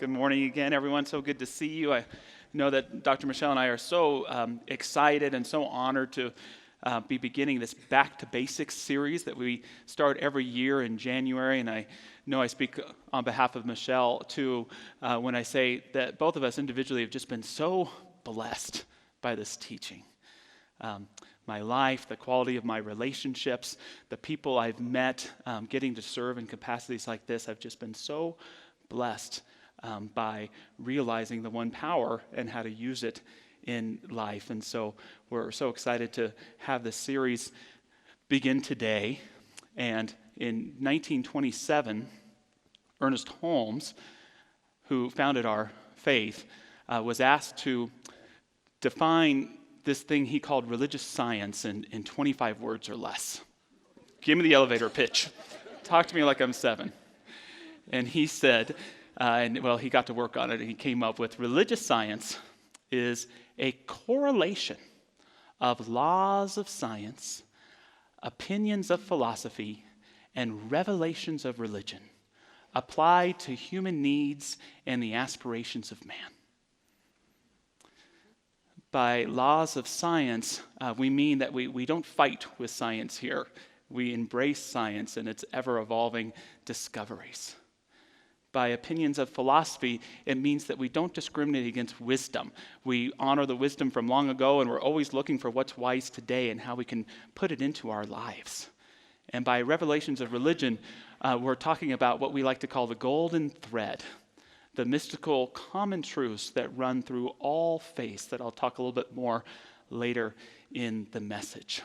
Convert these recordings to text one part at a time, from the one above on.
Good morning again, everyone. So good to see you. I know that Dr. Michelle and I are so excited and so honored to be beginning this Back to Basics series that we start every year in January. And I know I speak on behalf of Michelle, too, when I say that both of us individually have just been so blessed by this teaching. My life, the quality of my relationships, the people I've met, getting to serve in capacities like this, I've just been so blessed by realizing the one power and how to use it in life. And so we're so excited to have this series begin today. And in 1927, Ernest Holmes, who founded our faith, was asked to define this thing he called religious science in 25 words or less. Give me the elevator pitch. Talk to me like I'm 7. And he said, he got to work on it, and he came up with religious science is a correlation of laws of science, opinions of philosophy, and revelations of religion applied to human needs and the aspirations of man. By laws of science, we mean that we don't fight with science here. We embrace science and its ever-evolving discoveries. By opinions of philosophy, it means that we don't discriminate against wisdom. We honor the wisdom from long ago, and we're always looking for what's wise today and how we can put it into our lives. And by revelations of religion, we're talking about what we like to call the golden thread, the mystical common truths that run through all faiths that I'll talk a little bit more later in the message.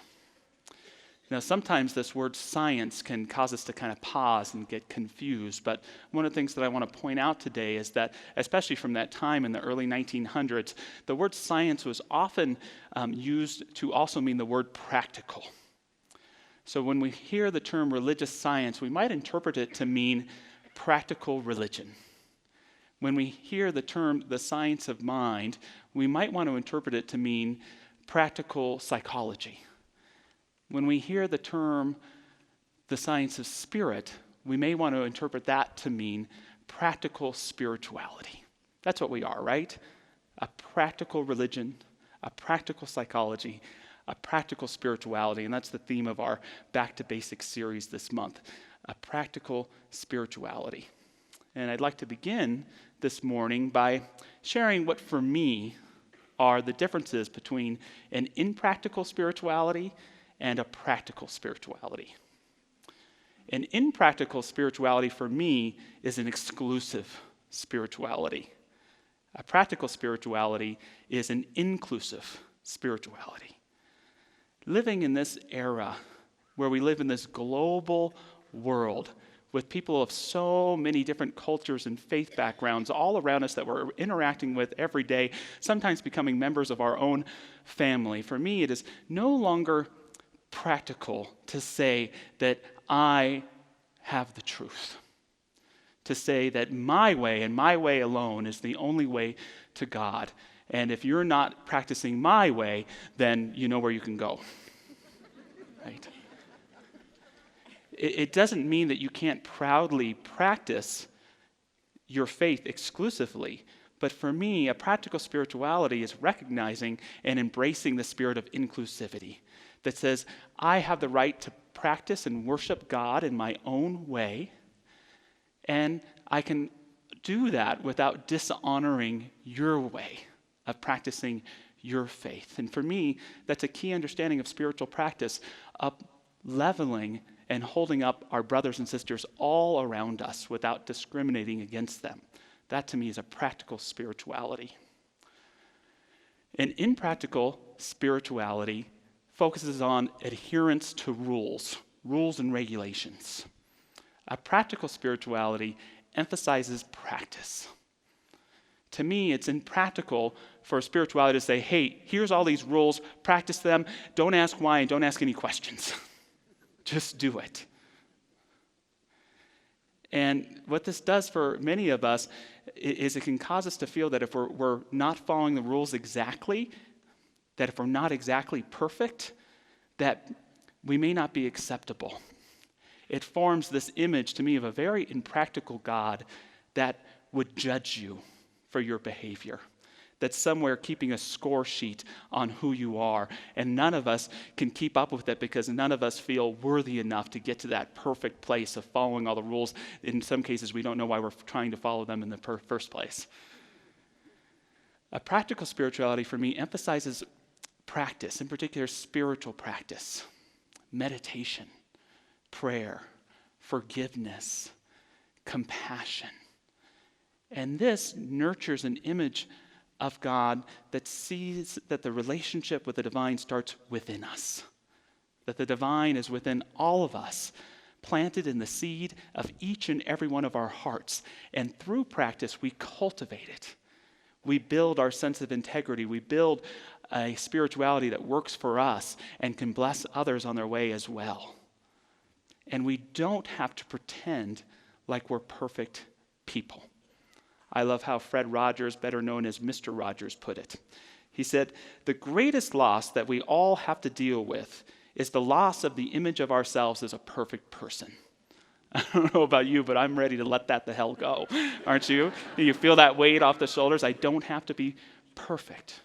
Now, sometimes this word science can cause us to kind of pause and get confused, but one of the things that I want to point out today is that, especially from that time in the early 1900s, the word science was often used to also mean the word practical. So when we hear the term religious science, we might interpret it to mean practical religion. When we hear the term the science of mind, we might want to interpret it to mean practical psychology. When we hear the term the science of spirit, we may want to interpret that to mean practical spirituality. That's what we are, right? A practical religion, a practical psychology, a practical spirituality, and that's the theme of our Back to Basics series this month, a practical spirituality. And I'd like to begin this morning by sharing what for me are the differences between an impractical spirituality and a practical spirituality. An impractical spirituality for me is an exclusive spirituality. A practical spirituality is an inclusive spirituality. Living in this era where we live in this global world with people of so many different cultures and faith backgrounds all around us that we're interacting with every day, sometimes becoming members of our own family. For me, it is no longer practical to say that I have the truth, to say that my way and my way alone is the only way to God. And if you're not practicing my way, then you know where you can go. Right? It doesn't mean that you can't proudly practice your faith exclusively, but for me, a practical spirituality is recognizing and embracing the spirit of inclusivity that says, I have the right to practice and worship God in my own way, and I can do that without dishonoring your way of practicing your faith. And for me, that's a key understanding of spiritual practice, up-leveling and holding up our brothers and sisters all around us without discriminating against them. That to me is a practical spirituality. An impractical spirituality focuses on adherence to rules and regulations. A practical spirituality emphasizes practice. To me, it's impractical for spirituality to say, hey, here's all these rules, practice them, don't ask why, and don't ask any questions. Just do it. And what this does for many of us is it can cause us to feel that if we're not following the rules exactly, that if we're not exactly perfect, that we may not be acceptable. It forms this image to me of a very impractical God that would judge you for your behavior, that's somewhere keeping a score sheet on who you are. And none of us can keep up with it because none of us feel worthy enough to get to that perfect place of following all the rules. In some cases, we don't know why we're trying to follow them in the first place. A practical spirituality for me emphasizes practice, in particular spiritual practice, meditation, prayer, forgiveness, compassion. And this nurtures an image of God that sees that the relationship with the divine starts within us, that the divine is within all of us, planted in the seed of each and every one of our hearts. And through practice, we cultivate it. We build our sense of integrity. We build a spirituality that works for us and can bless others on their way as well. And we don't have to pretend like we're perfect people. I love how Fred Rogers, better known as Mr. Rogers, put it. He said, "The greatest loss that we all have to deal with is the loss of the image of ourselves as a perfect person." I don't know about you, but I'm ready to let that the hell go. Aren't you? You feel that weight off the shoulders? I don't have to be perfect.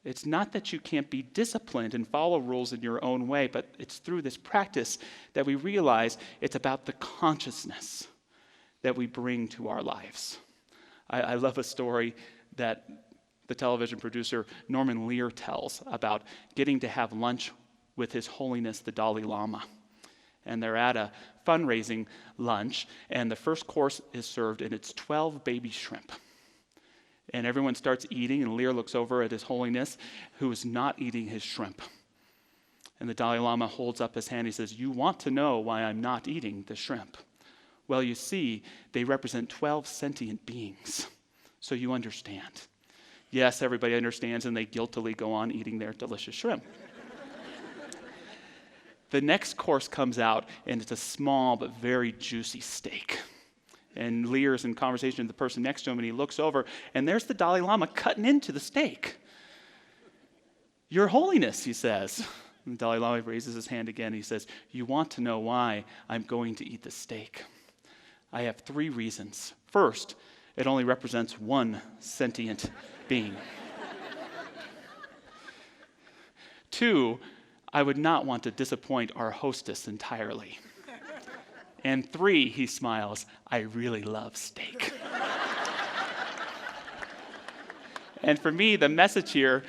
It's not that you can't be disciplined and follow rules in your own way, but it's through this practice that we realize it's about the consciousness that we bring to our lives. I love a story that the television producer Norman Lear tells about getting to have lunch with His Holiness the Dalai Lama. And they're at a fundraising lunch, and the first course is served, and it's 12 baby shrimp. And everyone starts eating, and Lear looks over at His Holiness, who is not eating his shrimp. And the Dalai Lama holds up his hand. He says, "You want to know why I'm not eating the shrimp? Well, you see, they represent 12 sentient beings, so you understand." Yes, everybody understands, and they guiltily go on eating their delicious shrimp. The next course comes out, and it's a small but very juicy steak. And Lear's in conversation with the person next to him, and he looks over, and there's the Dalai Lama cutting into the steak. "Your Holiness," he says. And the Dalai Lama raises his hand again. He says, "You want to know why I'm going to eat the steak? I have 3 reasons. First, it only represents 1 sentient being. 2, I would not want to disappoint our hostess entirely. And 3, he smiles, I really love steak." And for me, the message here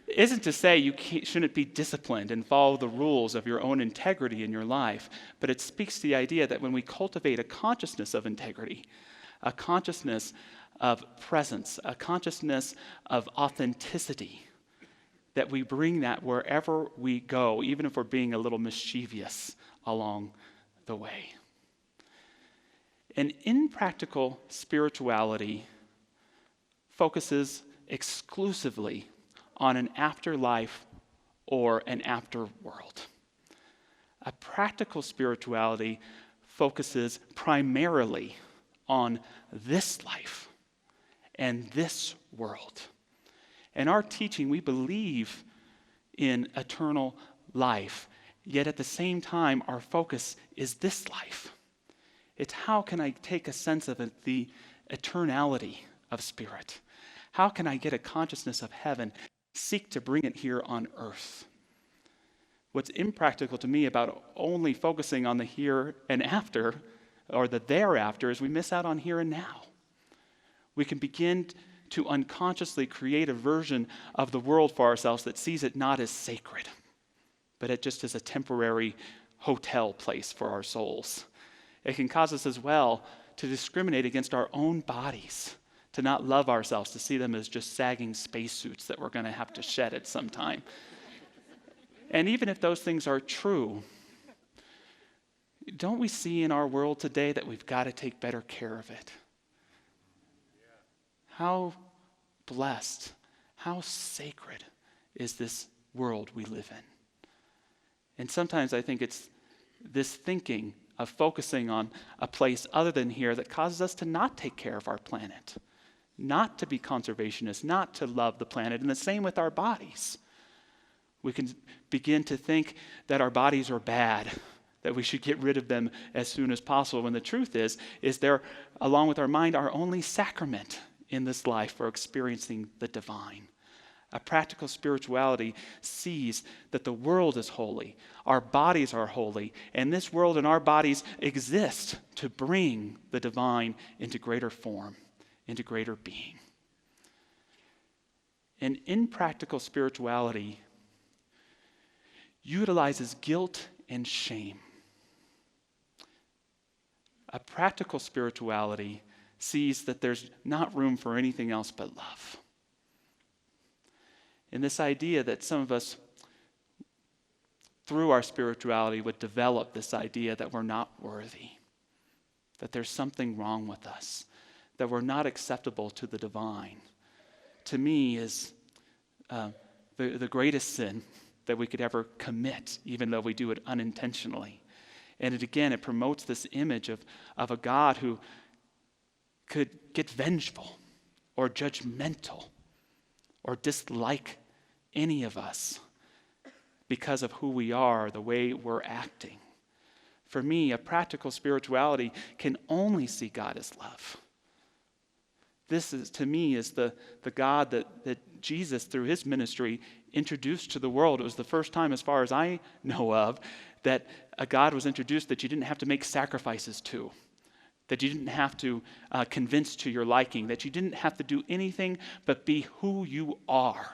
isn't to say you shouldn't be disciplined and follow the rules of your own integrity in your life, but it speaks to the idea that when we cultivate a consciousness of integrity, a consciousness of presence, a consciousness of authenticity, that we bring that wherever we go, even if we're being a little mischievous along the way. An impractical spirituality focuses exclusively on an afterlife or an afterworld. A practical spirituality focuses primarily on this life and this world. In our teaching, we believe in eternal life, yet at the same time, our focus is this life. It's how can I take a sense of the eternality of spirit? How can I get a consciousness of heaven, seek to bring it here on earth? What's impractical to me about only focusing on the here and after, or the thereafter, is we miss out on here and now. We can begin to unconsciously create a version of the world for ourselves that sees it not as sacred, but it just as a temporary hotel place for our souls. It can cause us as well to discriminate against our own bodies, to not love ourselves, to see them as just sagging spacesuits that we're going to have to shed at some time. And even if those things are true, don't we see in our world today that we've got to take better care of it? How blessed, how sacred is this world we live in? And sometimes I think it's this thinking of focusing on a place other than here that causes us to not take care of our planet, not to be conservationists, not to love the planet. And the same with our bodies. We can begin to think that our bodies are bad, that we should get rid of them as soon as possible, when the truth is they're, along with our mind, our only sacrament in this life for experiencing the divine. A practical spirituality sees that the world is holy, our bodies are holy, and this world and our bodies exist to bring the divine into greater form, into greater being. An impractical spirituality utilizes guilt and shame. A practical spirituality sees that there's not room for anything else but love. And this idea that some of us, through our spirituality, would develop this idea that we're not worthy, that there's something wrong with us, that we're not acceptable to the divine, to me is the greatest sin that we could ever commit, even though we do it unintentionally. And it promotes this image of a God who could get vengeful or judgmental or dislike any of us because of who we are, the way we're acting. For me, a practical spirituality can only see God as love. This is, to me, is the God that Jesus, through his ministry, introduced to the world. It was the first time, as far as I know of, that a God was introduced that you didn't have to make sacrifices to, that you didn't have to convince to your liking, that you didn't have to do anything but be who you are,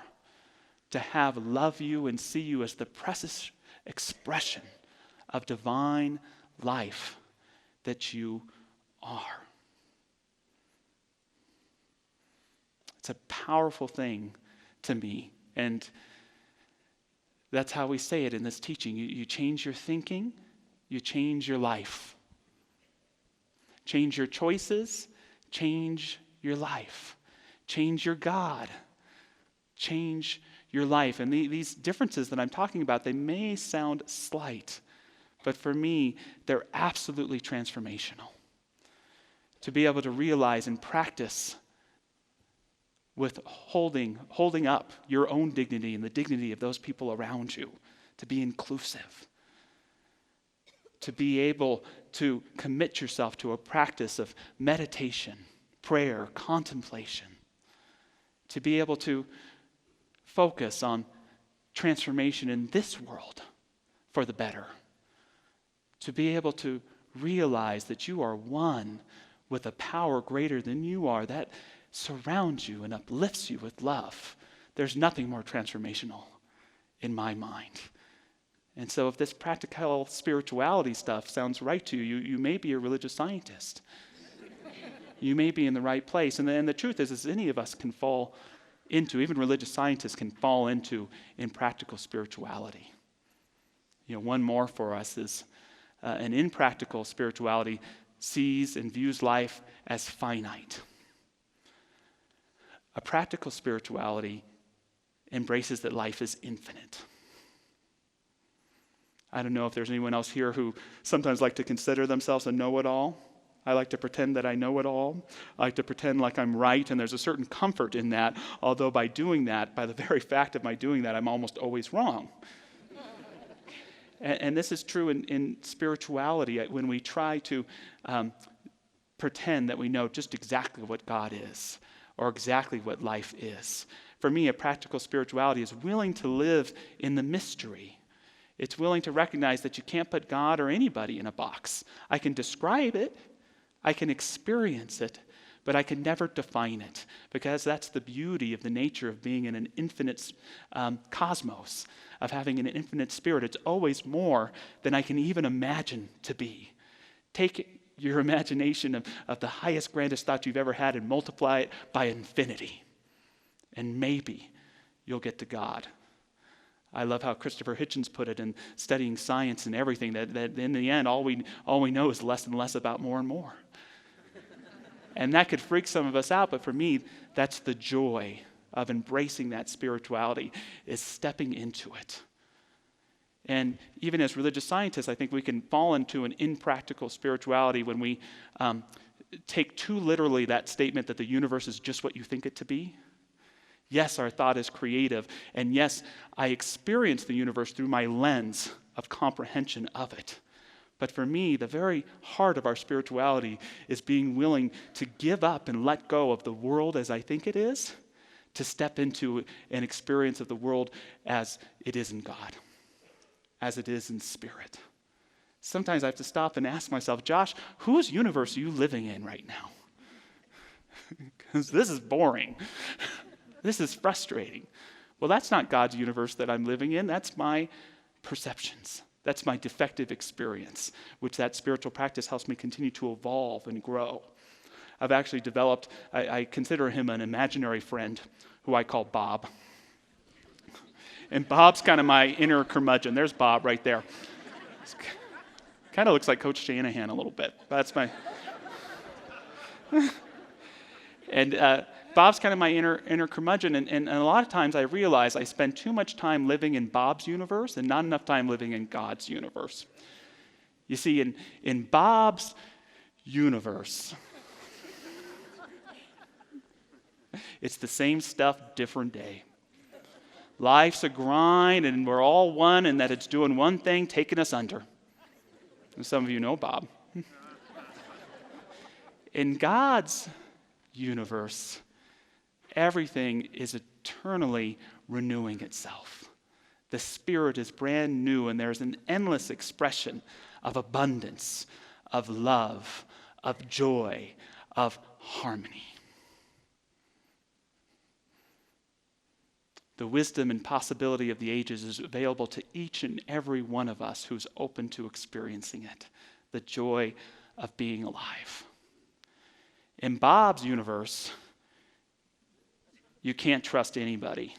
to have love you and see you as the precious expression of divine life that you are. It's a powerful thing to me, and that's how we say it in this teaching. You change your thinking, you change your life. Change your choices, change your life. Change your God, change your life. And these differences that I'm talking about, they may sound slight, but for me, they're absolutely transformational. To be able to realize and practice with holding up your own dignity and the dignity of those people around you, to be inclusive, to be able to commit yourself to a practice of meditation, prayer, contemplation, to be able to focus on transformation in this world for the better, to be able to realize that you are one with a power greater than you are, that surrounds you and uplifts you with love. There's nothing more transformational in my mind. And so if this practical spirituality stuff sounds right to you, you may be a religious scientist. You may be in the right place. And the truth is any of us can fall into, even religious scientists can fall into impractical spirituality. One more for us is an impractical spirituality sees and views life as finite. A practical spirituality embraces that life is infinite. I don't know if there's anyone else here who sometimes like to consider themselves a know-it-all. I like to pretend that I know it all. I like to pretend like I'm right, and there's a certain comfort in that, although by doing that, by the very fact of my doing that, I'm almost always wrong. And this is true in spirituality, when we try to pretend that we know just exactly what God is, or exactly what life is. For me, a practical spirituality is willing to live in the mystery. It's willing to recognize that you can't put God or anybody in a box. I can describe it, I can experience it, but I can never define it, because that's the beauty of the nature of being in an infinite cosmos, of having an infinite spirit. It's always more than I can even imagine to be. Take your imagination of the highest, grandest thought you've ever had and multiply it by infinity. And maybe you'll get to God. I love how Christopher Hitchens put it in studying science and everything, that in the end, all we know is less and less about more and more. And that could freak some of us out, but for me, that's the joy of embracing that spirituality, is stepping into it. And even as religious scientists, I think we can fall into an impractical spirituality when we take too literally that statement that the universe is just what you think it to be. Yes, our thought is creative, and yes, I experience the universe through my lens of comprehension of it. But for me, the very heart of our spirituality is being willing to give up and let go of the world as I think it is, to step into an experience of the world as it is in God, as it is in spirit. Sometimes I have to stop and ask myself, Josh, whose universe are you living in right now? Because this is boring. This is frustrating. Well, that's not God's universe that I'm living in. That's my perceptions. That's my defective experience, which that spiritual practice helps me continue to evolve and grow. I've actually developed, I consider him an imaginary friend who I call Bob. And Bob's kind of my inner curmudgeon. There's Bob right there. Kind of looks like Coach Shanahan a little bit. That's my... And Bob's kind of my inner curmudgeon, and a lot of times I realize I spend too much time living in Bob's universe and not enough time living in God's universe. You see, in Bob's universe, it's the same stuff, different day. Life's a grind, and we're all one, and that it's doing one thing, taking us under. And some of you know Bob. In God's universe, everything is eternally renewing itself. The Spirit is brand new, and there's an endless expression of abundance, of love, of joy, of harmony. The wisdom and possibility of the ages is available to each and every one of us who's open to experiencing it. The joy of being alive. In Bob's universe, you can't trust anybody.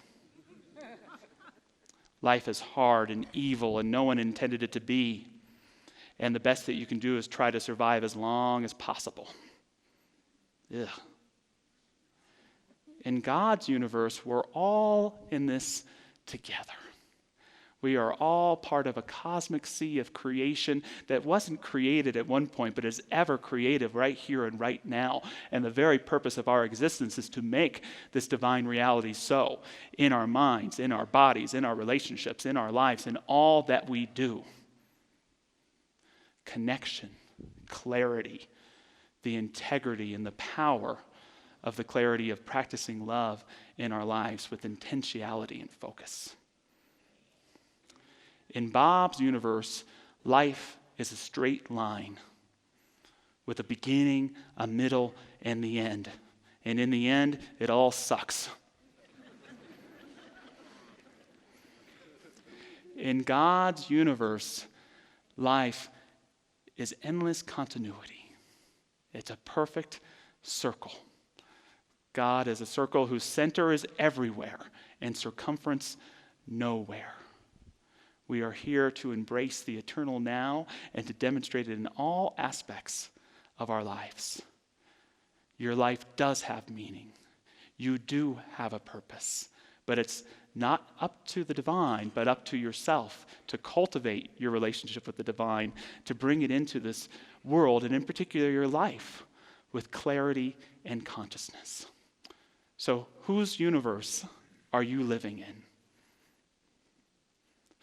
Life is hard and evil, and no one intended it to be. And the best that you can do is try to survive as long as possible. Ugh. In God's universe, we're all in this together. We are all part of a cosmic sea of creation that wasn't created at one point, but is ever creative right here and right now. And the very purpose of our existence is to make this divine reality so in our minds, in our bodies, in our relationships, in our lives, in all that we do. Connection, clarity, the integrity and the power of the clarity of practicing love in our lives with intentionality and focus. In Bob's universe, life is a straight line with a beginning, a middle, and the end. And in the end, it all sucks. In God's universe, life is endless continuity. It's a perfect circle. God is a circle whose center is everywhere and circumference nowhere. We are here to embrace the eternal now and to demonstrate it in all aspects of our lives. Your life does have meaning. You do have a purpose, but it's not up to the divine, but up to yourself to cultivate your relationship with the divine, to bring it into this world, and in particular your life, with clarity and consciousness. So, whose universe are you living in?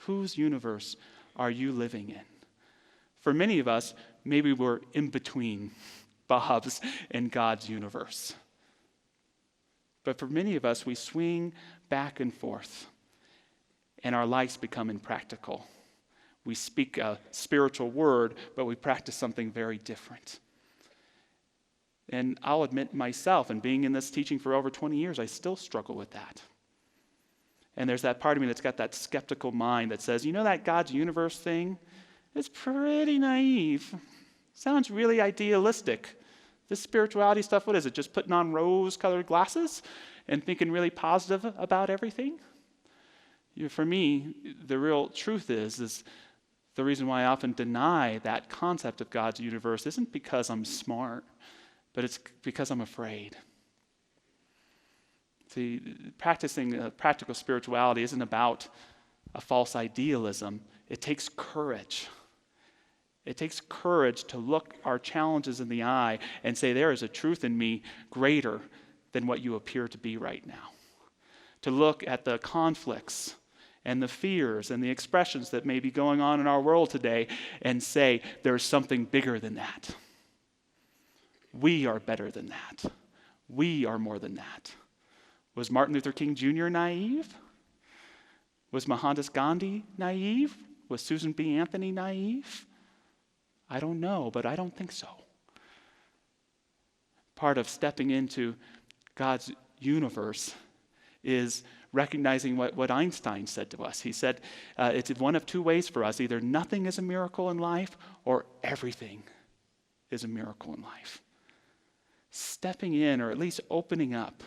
Whose universe are you living in? For many of us, maybe we're in between Bob's and God's universe. But for many of us, we swing back and forth, and our lives become impractical. We speak a spiritual word, but we practice something very different. And I'll admit myself, and being in this teaching for over 20 years, I still struggle with that. And there's that part of me that's got that skeptical mind that says, you know that God's universe thing? It's pretty naive. Sounds really idealistic. This spirituality stuff, what is it? Just putting on rose-colored glasses and thinking really positive about everything? For me, the real truth is the reason why I often deny that concept of God's universe isn't because I'm smart, but it's because I'm afraid. See, practicing practical spirituality isn't about a false idealism. It takes courage. It takes courage to look our challenges in the eye and say, there is a truth in me greater than what you appear to be right now. To look at the conflicts and the fears and the expressions that may be going on in our world today and say, there's something bigger than that. We are better than that. We are more than that. Was Martin Luther King Jr. naive? Was Mohandas Gandhi naive? Was Susan B. Anthony naive? I don't know, but I don't think so. Part of stepping into God's universe is recognizing what Einstein said to us. He said, it's one of two ways for us. Either nothing is a miracle in life or everything is a miracle in life. Stepping in, or at least opening up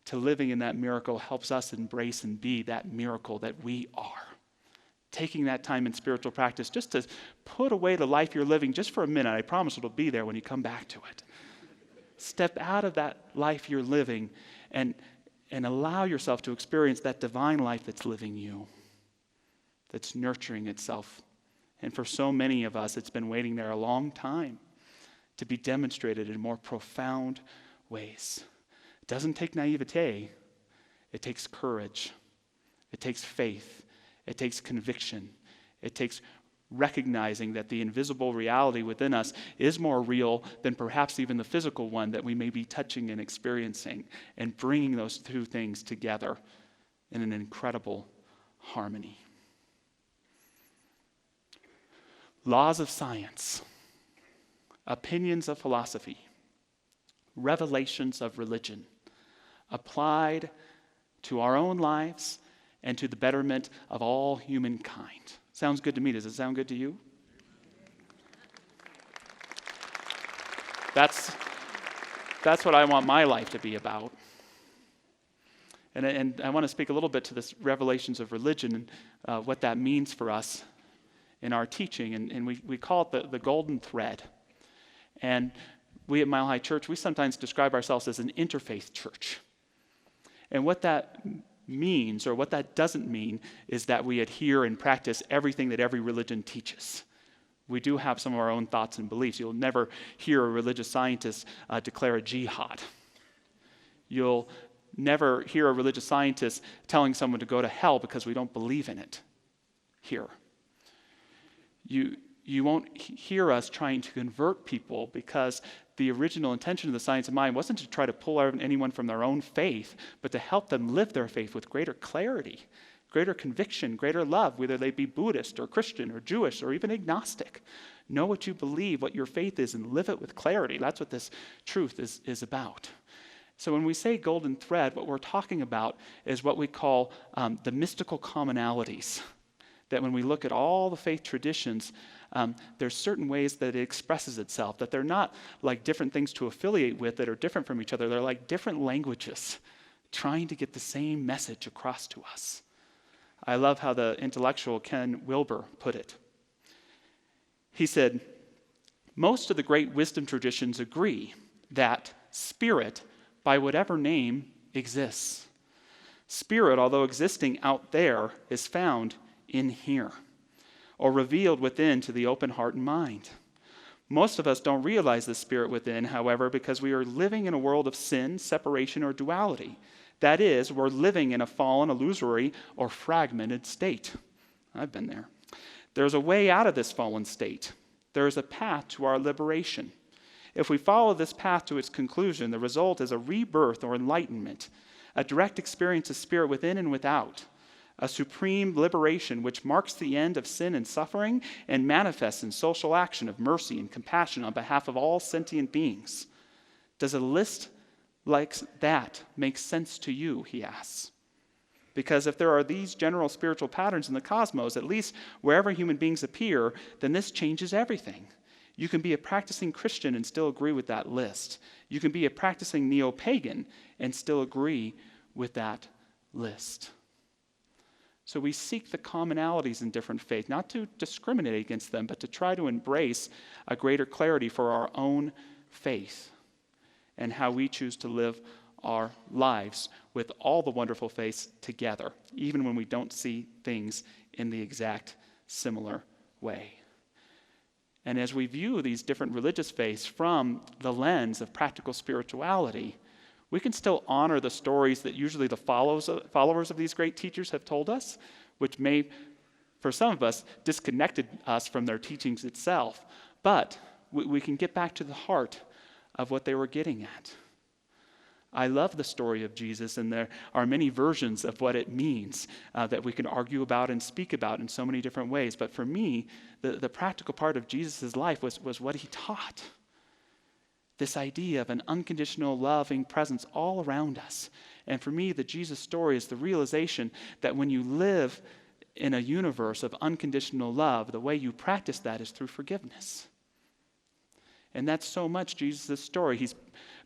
to living in that miracle, helps us embrace and be that miracle that we are. Taking that time in spiritual practice just to put away the life you're living just for a minute. I promise it'll be there when you come back to it. Step out of that life you're living and allow yourself to experience that divine life that's living you, that's nurturing itself. And for so many of us, it's been waiting there a long time to be demonstrated in more profound ways. It doesn't take naivete. It takes courage. It takes faith. It takes conviction. It takes recognizing that the invisible reality within us is more real than perhaps even the physical one that we may be touching and experiencing, and bringing those two things together in an incredible harmony. Laws of science, opinions of philosophy, revelations of religion, applied to our own lives and to the betterment of all humankind. Sounds good to me. Does it sound good to you? That's what I want my life to be about. And I want to speak a little bit to this revelations of religion and what that means for us in our teaching. And we call it the golden thread. And we at Mile High Church, we sometimes describe ourselves as an interfaith church. And what that means, or what that doesn't mean, is that we adhere and practice everything that every religion teaches. We do have some of our own thoughts and beliefs. You'll never hear a religious scientist declare a jihad. You'll never hear a religious scientist telling someone to go to hell because we don't believe in it here. You won't hear us trying to convert people, because the original intention of the science of mind wasn't to try to pull anyone from their own faith, but to help them live their faith with greater clarity, greater conviction, greater love, whether they be Buddhist or Christian or Jewish or even agnostic. Know what you believe, what your faith is, and live it with clarity. That's what this truth is about. So when we say golden thread, what we're talking about is what we call the mystical commonalities. That when we look at all the faith traditions, there's certain ways that it expresses itself, that they're not like different things to affiliate with that are different from each other. They're like different languages trying to get the same message across to us. I love how the intellectual Ken Wilber put it. He said, most of the great wisdom traditions agree that spirit, by whatever name, exists. Spirit, although existing out there, is found in here, or revealed within to the open heart and mind. Most of us don't realize the spirit within, however, because we are living in a world of sin, separation, or duality. That is, we're living in a fallen, illusory, or fragmented state. I've been there. There's a way out of this fallen state. There is a path to our liberation. If we follow this path to its conclusion, the result is a rebirth or enlightenment, a direct experience of spirit within and without, a supreme liberation which marks the end of sin and suffering and manifests in social action of mercy and compassion on behalf of all sentient beings. Does a list like that make sense to you, he asks? Because if there are these general spiritual patterns in the cosmos, at least wherever human beings appear, then this changes everything. You can be a practicing Christian and still agree with that list. You can be a practicing neo-pagan and still agree with that list. So we seek the commonalities in different faiths, not to discriminate against them, but to try to embrace a greater clarity for our own faith and how we choose to live our lives with all the wonderful faiths together, even when we don't see things in the exact similar way. And as we view these different religious faiths from the lens of practical spirituality, We can still honor the stories that usually the followers of these great teachers have told us, which may, for some of us, disconnected us from their teachings itself. But we can get back to the heart of what they were getting at. I love the story of Jesus, and there are many versions of what it means that we can argue about and speak about in so many different ways. But for me, the practical part of Jesus' life was what he taught. This idea of an unconditional, loving presence all around us. And for me, the Jesus story is the realization that when you live in a universe of unconditional love, the way you practice that is through forgiveness. And that's so much Jesus' story. He's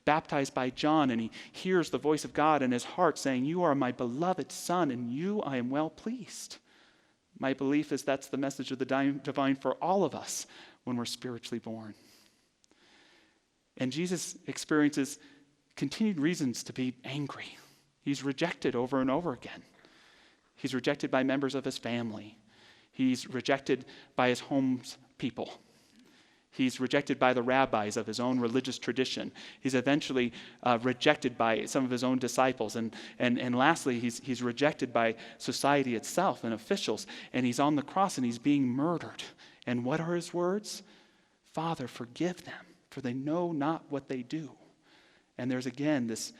baptized by John, and he hears the voice of God in his heart saying, "You are my beloved Son, and you I am well pleased." My belief is that's the message of the divine for all of us when we're spiritually born. And Jesus experiences continued reasons to be angry. He's rejected over and over again. He's rejected by members of his family. He's rejected by his home's people. He's rejected by the rabbis of his own religious tradition. He's eventually rejected by some of his own disciples. And lastly, he's rejected by society itself and officials. And he's on the cross and he's being murdered. And what are his words? "Father, forgive them, for they know not what they do." And there's again this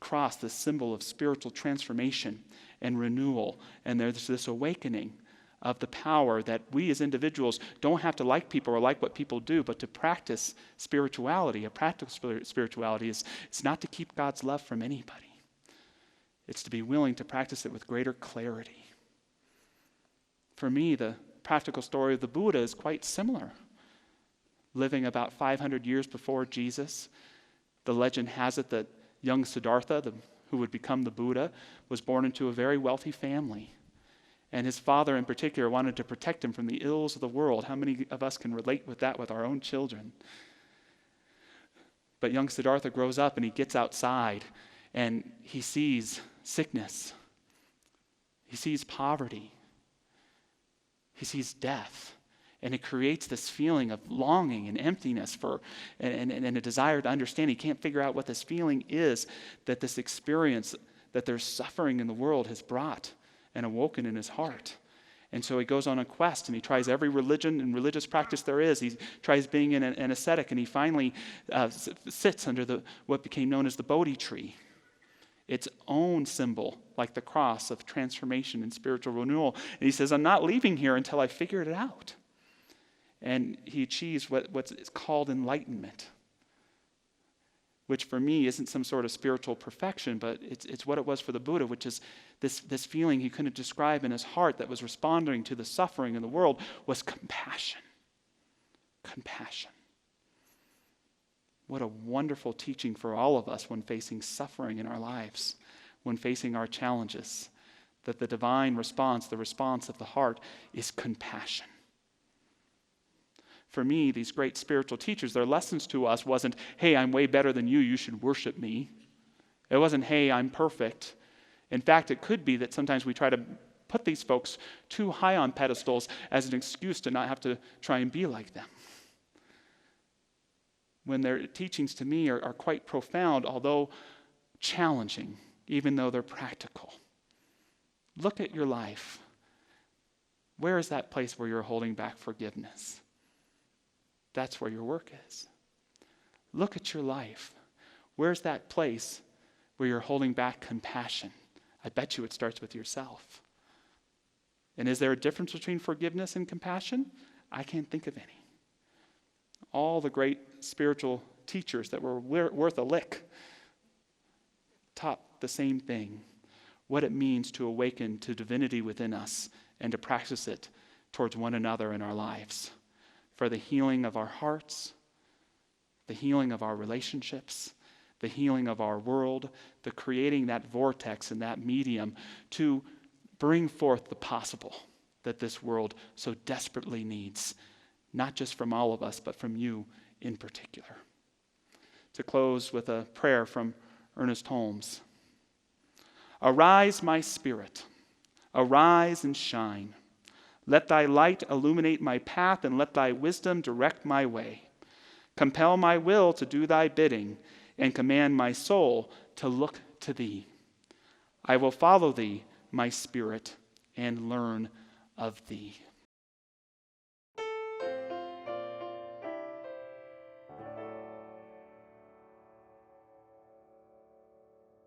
cross, this symbol of spiritual transformation and renewal. And there's this awakening of the power that we as individuals don't have to like people or like what people do, but to practice spirituality. A practical spirituality is not to keep God's love from anybody. It's to be willing to practice it with greater clarity. For me, the practical story of the Buddha is quite similar. Living about 500 years before Jesus, the legend has it that young Siddhartha, who would become the Buddha, was born into a very wealthy family. And his father in particular wanted to protect him from the ills of the world. How many of us can relate with that with our own children? But young Siddhartha grows up and he gets outside and he sees sickness. He sees poverty. He sees death. And it creates this feeling of longing and emptiness and a desire to understand. He can't figure out what this feeling is that this experience that there's suffering in the world has brought and awoken in his heart. And so he goes on a quest and he tries every religion and religious practice there is. He tries being an ascetic, and he finally sits under what became known as the Bodhi tree, its own symbol, like the cross of transformation and spiritual renewal. And he says, "I'm not leaving here until I figure it out." And he achieves what's called enlightenment, which for me isn't some sort of spiritual perfection, but it's what it was for the Buddha, which is this feeling he couldn't describe in his heart that was responding to the suffering in the world was compassion. Compassion. What a wonderful teaching for all of us when facing suffering in our lives, when facing our challenges, that the divine response, the response of the heart, is compassion. For me, these great spiritual teachers, their lessons to us wasn't, "Hey, I'm way better than you should worship me." It wasn't, "Hey, I'm perfect." In fact, it could be that sometimes we try to put these folks too high on pedestals as an excuse to not have to try and be like them. When their teachings to me are quite profound, although challenging, even though they're practical. Look at your life. Where is that place where you're holding back forgiveness? That's where your work is. Look at your life. Where's that place where you're holding back compassion? I bet you it starts with yourself. And is there a difference between forgiveness and compassion? I can't think of any. All the great spiritual teachers that were worth a lick taught the same thing, what it means to awaken to divinity within us and to practice it towards one another in our lives. For the healing of our hearts, the healing of our relationships, the healing of our world, the creating that vortex and that medium to bring forth the possible that this world so desperately needs, not just from all of us, but from you in particular. To close with a prayer from Ernest Holmes. "Arise, my spirit, arise and shine. Let thy light illuminate my path, and let thy wisdom direct my way. Compel my will to do thy bidding. and command my soul to look to thee. I will follow thee, my spirit, and learn of thee.